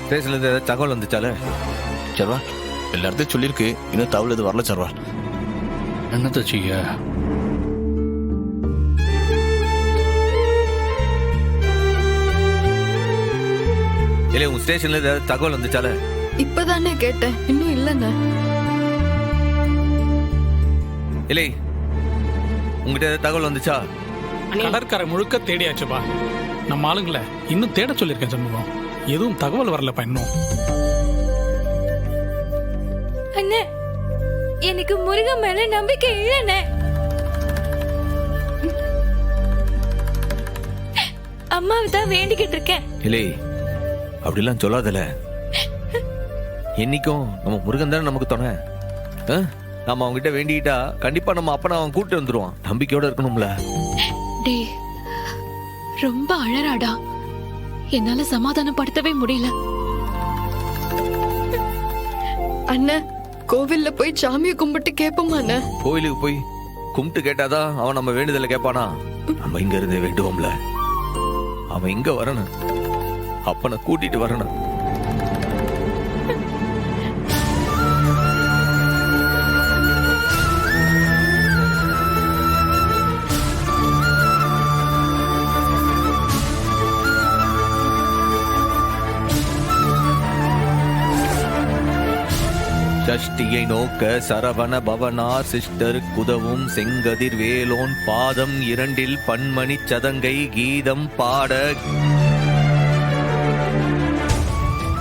ஸ்டேஷன்ல இருந்து ஏதாவது தகவல் வந்துச்சாலே? சர்வா எல்லாத்தையும் சொல்லியிருக்கு, இன்னும் தகவல் எதுவும் வரல சர்வா. என்னத்த செய்ய? இல்ல உங்க ஸ்டேஷன்ல ஏதாவது தகவல் வந்துச்சாலே? இப்பதானே கேட்டேன், இன்னும் இல்லைண்ணே. இல்லை உங்ககிட்ட ஏதாவது தகவல் வந்துச்சா? கடற்கரை முழுக்க தேடியாச்சுப்பா. நம்ம ஆளுங்களை இன்னும் தேட சொல்லியிருக்கேன் சண்முகம். எதுவும் தகவல் வரலப்பா இன்னும். அண்ணே, எனக்கு முருகன் மேல நம்பிக்கை இல்லைண்ணே. அம்மாவை தான் வேண்டிக்கிட்டு இருக்கேன். இல்லை அப்படிலாம் சொல்லாதல. என்னைக்கும் நம்ம முருகன் தானே நமக்கு துணை. நம்ம அவங்ககிட்ட வேண்டிக்கிட்டா கண்டிப்பா நம்ம அப்பனை அவன் கூட்டு வந்துருவான். நம்பிக்கையோட இருக்கணும்ல. டேய், ரொம்ப அழறாடா, என்னால சமாதானப்படுத்தவே முடியல. அண்ணன் கோவில்ல போய் சாமியை கும்பிட்டு கேட்போமா அண்ணன்? கோயிலுக்கு போய் கும்பிட்டு கேட்டாதான் அவன் நம்ம வேண்டுதல கேட்பானா? நம்ம இங்க இருந்தே வேண்டுவோம்ல. அவன் இங்க வரணும், அப்பனை கூட்டிட்டு வரணும். சஷ்டியை நோக்க சரவண பவனார் சிஸ்டர் குதவும் செங்கதிர் வேலோன் பாதம் இரண்டில் பன்மணி சதங்கை கீதம் பாட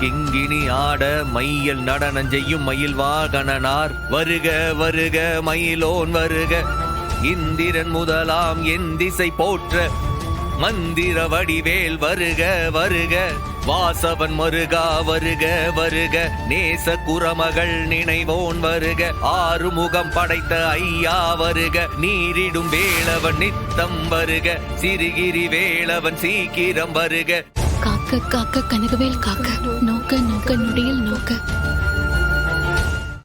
கிங்கினி ஆட மையல் நடனம் செய்யும் மயில் வாகனார் வருக வருக மயிலோன் வருக இந்திரன் முதலாம் என் திசை போற்ற மந்திர வடிவேல் வருக வருக வாசவன் மருகா வருக வருக நேச குரமகள் நினைவோன் வருக ஆறுமுகம் படைத்த ஐயா வருக நீரிடும் வேளவன் நித்தம் வருக சிறுகிரி வேளவன் சீக்கிரம் வருக காக்க காக்க கனகவேல் காக்க நோக்க நோக்க நொடியில் நோக்க